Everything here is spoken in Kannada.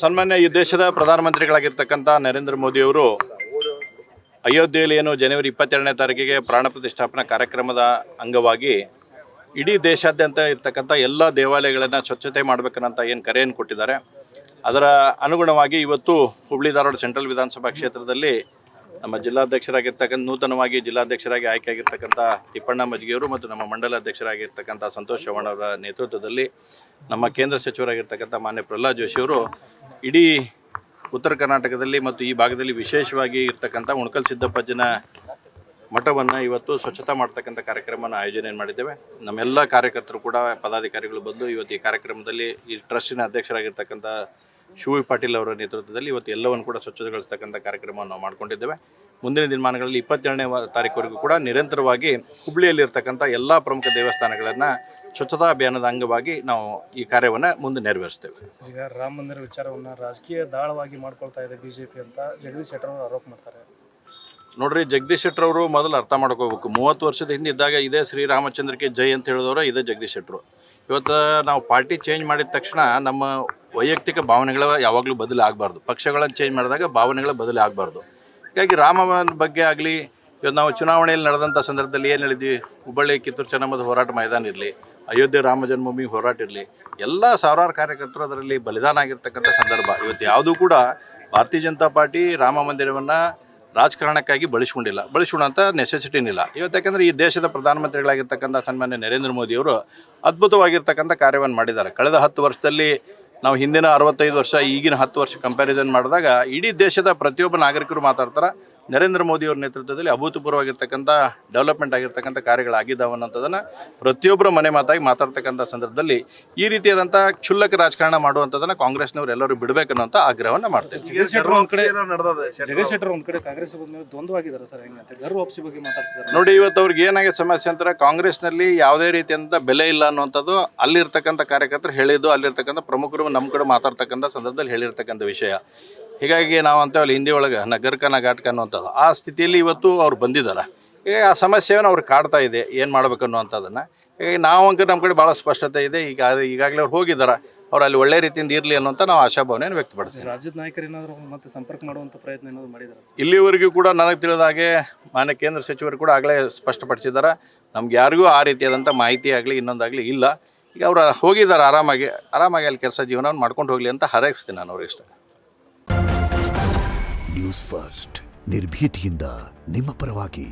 ಸನ್ಮಾನ್ಯ ಈ ದೇಶದ ಪ್ರಧಾನಮಂತ್ರಿಗಳಾಗಿರ್ತಕ್ಕಂಥ ನರೇಂದ್ರ ಮೋದಿಯವರು ಅಯೋಧ್ಯೆಯಲ್ಲಿ ಏನು ಜನವರಿ 22ನೇ ತಾರೀಕಿಗೆ ಪ್ರಾಣ ಪ್ರತಿಷ್ಠಾಪನಾ ಕಾರ್ಯಕ್ರಮದ ಅಂಗವಾಗಿ ಇಡೀ ದೇಶಾದ್ಯಂತ ಇರ್ತಕ್ಕಂಥ ಎಲ್ಲ ದೇವಾಲಯಗಳನ್ನು ಸ್ವಚ್ಛತೆ ಮಾಡಬೇಕನ್ನಂತ ಏನು ಕರೆಯನ್ನು ಕೊಟ್ಟಿದ್ದಾರೆ. ಅದರ ಅನುಗುಣವಾಗಿ ಇವತ್ತು ಹುಬ್ಳಿ ಧಾರವಾಡ ಸೆಂಟ್ರಲ್ ವಿಧಾನಸಭಾ ಕ್ಷೇತ್ರದಲ್ಲಿ ನಮ್ಮ ಜಿಲ್ಲಾಧ್ಯಕ್ಷರಾಗಿರ್ತಕ್ಕಂಥ ನೂತನವಾಗಿ ಜಿಲ್ಲಾಧ್ಯಕ್ಷರಾಗಿ ಆಯ್ಕೆಯಾಗಿರ್ತಕ್ಕಂಥ ತಿಪ್ಪಣ್ಣ ಮಜ್ಜಿಗೆಯವರು ಮತ್ತು ನಮ್ಮ ಮಂಡಲ ಅಧ್ಯಕ್ಷರಾಗಿರ್ತಕ್ಕಂಥ ಸಂತೋಷ್ ಚವ್ಹಾಣ್ ಅವರ ನೇತೃತ್ವದಲ್ಲಿ ನಮ್ಮ ಕೇಂದ್ರ ಸಚಿವರಾಗಿರ್ತಕ್ಕಂಥ ಮಾನ್ಯ ಪ್ರಹ್ಲಾದ್ ಜೋಶಿಯವರು ಇಡೀ ಉತ್ತರ ಕರ್ನಾಟಕದಲ್ಲಿ ಮತ್ತು ಈ ಭಾಗದಲ್ಲಿ ವಿಶೇಷವಾಗಿ ಇರ್ತಕ್ಕಂಥ ಉಣಕಲ್ ಸಿದ್ದಪ್ಪಜ್ಜನ ಮಠವನ್ನು ಇವತ್ತು ಸ್ವಚ್ಛತಾ ಮಾಡ್ತಕ್ಕಂಥ ಕಾರ್ಯಕ್ರಮವನ್ನು ಆಯೋಜನೆ ಮಾಡಿದ್ದೇವೆ. ನಮ್ಮೆಲ್ಲ ಕಾರ್ಯಕರ್ತರು ಕೂಡ ಪದಾಧಿಕಾರಿಗಳು ಬಂದು ಇವತ್ತು ಈ ಕಾರ್ಯಕ್ರಮದಲ್ಲಿ ಈ ಟ್ರಸ್ಟಿನ ಅಧ್ಯಕ್ಷರಾಗಿರ್ತಕ್ಕಂಥ ಶಿವ ಪಾಟೀಲ್ ಅವರ ನೇತೃತ್ವದಲ್ಲಿ ಇವತ್ತು ಎಲ್ಲವನ್ನು ಕೂಡ ಸ್ವಚ್ಛತೆಗೊಳಿಸ್ತಕ್ಕಂಥ ಕಾರ್ಯಕ್ರಮವನ್ನು ನಾವು ಮಾಡ್ಕೊಂಡಿದ್ದೇವೆ. ಮುಂದಿನ ದಿನಮಾನಗಳಲ್ಲಿ 22ನೇ ತಾರೀಕುವರೆಗೂ ಕೂಡ ನಿರಂತರವಾಗಿ ಹುಬ್ಳಿಯಲ್ಲಿರ್ತಕ್ಕಂಥ ಎಲ್ಲ ಪ್ರಮುಖ ದೇವಸ್ಥಾನಗಳನ್ನು ಸ್ವಚ್ಛತಾ ಅಭಿಯಾನದ ಅಂಗವಾಗಿ ನಾವು ಈ ಕಾರ್ಯವನ್ನು ಮುಂದೆ ನೆರವೇರಿಸ್ತೇವೆ. ಈಗ ರಾಮ ಮಂದಿರ ವಿಚಾರವನ್ನು ರಾಜಕೀಯ ದಾಳವಾಗಿ ಮಾಡ್ಕೊಳ್ತಾ ಇದೆ ಬಿಜೆಪಿ ಅಂತ ಜಗದೀಶ್ ಶೆಟ್ಟರ್ ಅವರು ಆರೋಪ ಮಾಡ್ತಾರೆ. ನೋಡ್ರಿ, ಜಗದೀಶ್ ಶೆಟ್ಟರ್ ಅವರು ಮೊದಲು ಅರ್ಥ ಮಾಡ್ಕೋಬೇಕು. 30 ವರ್ಷದ ಹಿಂದೆ ಇದ್ದಾಗ ಇದೇ ಶ್ರೀರಾಮಚಂದ್ರಕ್ಕೆ ಜೈ ಅಂತ ಹೇಳಿದವರು ಇದೇ ಜಗದೀಶ್ ಶೆಟ್ಟರು. ಇವತ್ತು ನಾವು ಪಾರ್ಟಿ ಚೇಂಜ್ ಮಾಡಿದ ತಕ್ಷಣ ನಮ್ಮ ವೈಯಕ್ತಿಕ ಭಾವನೆಗಳು ಯಾವಾಗಲೂ ಬದಲು ಆಗಬಾರ್ದು. ಪಕ್ಷಗಳನ್ನು ಚೇಂಜ್ ಮಾಡಿದಾಗ ಭಾವನೆಗಳು ಬದಲು ಆಗಬಾರ್ದು. ಹೀಗಾಗಿ ರಾಮನ ಬಗ್ಗೆ ಆಗಲಿ, ಇವತ್ತು ನಾವು ಚುನಾವಣೆಯಲ್ಲಿ ನಡೆದಂಥ ಸಂದರ್ಭದಲ್ಲಿ ಏನು ಹೇಳಿದ್ವಿ, ಹುಬ್ಬಳ್ಳಿ ಕಿತ್ತೂರು ಚೆನ್ನಮ್ಮದ ಹೋರಾಟ ಮೈದಾನ ಇರಲಿ, ಅಯೋಧ್ಯೆ ರಾಮ ಜನ್ಮಭೂಮಿ ಹೋರಾಟ ಇರಲಿ, ಎಲ್ಲ ಸಾವಿರಾರು ಕಾರ್ಯಕರ್ತರು ಅದರಲ್ಲಿ ಬಲಿದಾನ ಆಗಿರ್ತಕ್ಕಂಥ ಸಂದರ್ಭ. ಇವತ್ತು ಯಾವುದೂ ಕೂಡ ಭಾರತೀಯ ಜನತಾ ಪಾರ್ಟಿ ರಾಮ ಮಂದಿರವನ್ನು ರಾಜಕಾರಣಕ್ಕಾಗಿ ಬಳಸ್ಕೊಳ್ಳೋಂಥ ನೆಸೆಸಿಟಿನಿಲ್ಲ. ಇವತ್ತು ಯಾಕಂದರೆ ಈ ದೇಶದ ಪ್ರಧಾನಮಂತ್ರಿಗಳಾಗಿರ್ತಕ್ಕಂಥ ಸನ್ಮಾನ್ಯ ನರೇಂದ್ರ ಮೋದಿಯವರು ಅದ್ಭುತವಾಗಿರ್ತಕ್ಕಂಥ ಕಾರ್ಯವನ್ನು ಮಾಡಿದ್ದಾರೆ. ಕಳೆದ 10 ವರ್ಷದಲ್ಲಿ ನಾವು ಹಿಂದಿನ 65 ವರ್ಷ ಈಗಿನ 10 ವರ್ಷ ಕಂಪ್ಯಾರಿಸನ್ ಮಾಡಿದಾಗ ಇಡೀ ದೇಶದ ಪ್ರತಿಯೊಬ್ಬ ನಾಗರಿಕರು ಮಾತಾಡ್ತಾರೆ ನರೇಂದ್ರ ಮೋದಿಯವ್ರ ನೇತೃತ್ವದಲ್ಲಿ ಅಭೂತಪೂರ್ವವಾಗಿರ್ತಕ್ಕಂಥ ಡೆವಲಪ್ಮೆಂಟ್ ಆಗಿರ್ತಕ್ಕಂಥ ಕಾರ್ಯಗಳಾಗಿದ್ದಾವೆ ಅನ್ನೋಂಥದ್ದನ್ನು ಪ್ರತಿಯೊಬ್ಬರ ಮನೆ ಮಾತಾಗಿ ಮಾತಾಡ್ತಕ್ಕಂಥ ಸಂದರ್ಭದಲ್ಲಿ ಈ ರೀತಿಯಾದಂಥ ಕ್ಷುಲ್ಲಕ ರಾಜಕಾರಣ ಮಾಡುವಂಥದ್ದನ್ನು ಕಾಂಗ್ರೆಸ್ನವರು ಎಲ್ಲರೂ ಬಿಡಬೇಕನ್ನುವಂಥ ಆಗ್ರಹವನ್ನು ಮಾಡ್ತಾರೆ. ಜಗದೀಶ್ ಶೆಟ್ಟರ್ ಒಂದ್ ಕಡೆ ಕಾಂಗ್ರೆಸ್ ಬಂದ್ಮೇಲೆ ದ್ವಂದ್ವಾಗಿದ್ದಾರೆ ಸರ್, ಹೆಂಗಂತೆ ಗರ್ ವಾಪಸಿ ಬಗ್ಗೆ ಮಾತಾಡ್ತಿದ್ದಾರೆ. ನೋಡಿ, ಇವತ್ತು ಅವ್ರಿಗೆ ಏನಾಗಿದೆ ಸಮಸ್ಯೆ ಅಂತಾರೆ, ಕಾಂಗ್ರೆಸ್ನಲ್ಲಿ ಯಾವುದೇ ರೀತಿಯಂಥ ಬೆಲೆ ಇಲ್ಲ ಅನ್ನುವಂಥದ್ದು ಅಲ್ಲಿರ್ತಕ್ಕಂಥ ಕಾರ್ಯಕರ್ತರು ಹೇಳಿದ್ದು, ಅಲ್ಲಿರ್ತಕ್ಕಂಥ ಪ್ರಮುಖರು ನಮ್ಮ ಕಡೆ ಮಾತಾಡ್ತಕ್ಕಂಥ ಸಂದರ್ಭದಲ್ಲಿ ಹೇಳಿರ್ತಕ್ಕಂಥ ವಿಷಯ. ಹೀಗಾಗಿ ನಾವು ಅಂತೇವಲ್ಲ ಹಿಂದಿ ಒಳಗೆ ನಗರ್ಕನ ಘಾಟ್ಕ ಅನ್ನುವಂಥದ್ದು ಆ ಸ್ಥಿತಿಯಲ್ಲಿ ಇವತ್ತು ಅವ್ರು ಬಂದಿದ್ದಾರೆ. ಈಗ ಆ ಸಮಸ್ಯೆಯನ್ನು ಅವ್ರು ಕಾಡ್ತಾ ಇದೆ, ಏನು ಮಾಡ್ಬೇಕು ಅನ್ನುವಂಥದ್ದನ್ನು. ಹೀಗಾಗಿ ನಾವು ಅಂಕ ನಮ್ಮ ಕಡೆ ಭಾಳ ಸ್ಪಷ್ಟತೆ ಇದೆ. ಈಗಾಗಲೇ ಅವ್ರು ಹೋಗಿದ್ದಾರೆ, ಅವ್ರು ಅಲ್ಲಿ ಒಳ್ಳೆ ರೀತಿಯಿಂದ ಇರಲಿ ಅನ್ನೋಂಥ ನಾವು ಆಶಾಭಾವನೆಯನ್ನು ವ್ಯಕ್ತಪಡಿಸ್ತೀವಿ. ರಾಜ್ಯದ ನಾಯಕರು ಏನಾದರೂ ಮತ್ತೆ ಸಂಪರ್ಕ ಮಾಡುವಂಥ ಪ್ರಯತ್ನ ಏನಾದರೂ ಮಾಡಿದ್ದಾರೆ? ಇಲ್ಲಿವರೆಗೂ ಕೂಡ ನನಗೆ ತಿಳಿದ ಹಾಗೆ ಮಾನ್ಯ ಕೇಂದ್ರ ಸಚಿವರು ಕೂಡ ಆಗಲೇ ಸ್ಪಷ್ಟಪಡಿಸಿದ್ದಾರೆ, ನಮ್ಗೆ ಯಾರಿಗೂ ಆ ರೀತಿಯಾದಂಥ ಮಾಹಿತಿ ಆಗಲಿ ಇನ್ನೊಂದಾಗಲಿ ಇಲ್ಲ. ಈಗ ಅವ್ರು ಹೋಗಿದ್ದಾರೆ, ಆರಾಮಾಗಿ ಅಲ್ಲಿ ಕೆಲಸ ಜೀವನವನ್ನು ಮಾಡ್ಕೊಂಡು ಹೋಗಲಿ ಅಂತ ಹಾರೈಸ್ತೀನಿ ನಾನು ಅವ್ರಿಗೆ ಇಷ್ಟ. ನ್ಯೂಸ್ ಫಸ್ಟ್ ನಿರ್ಭೀತಿಯಿಂದ ನಿಮ್ಮ ಪರವಾಗಿ.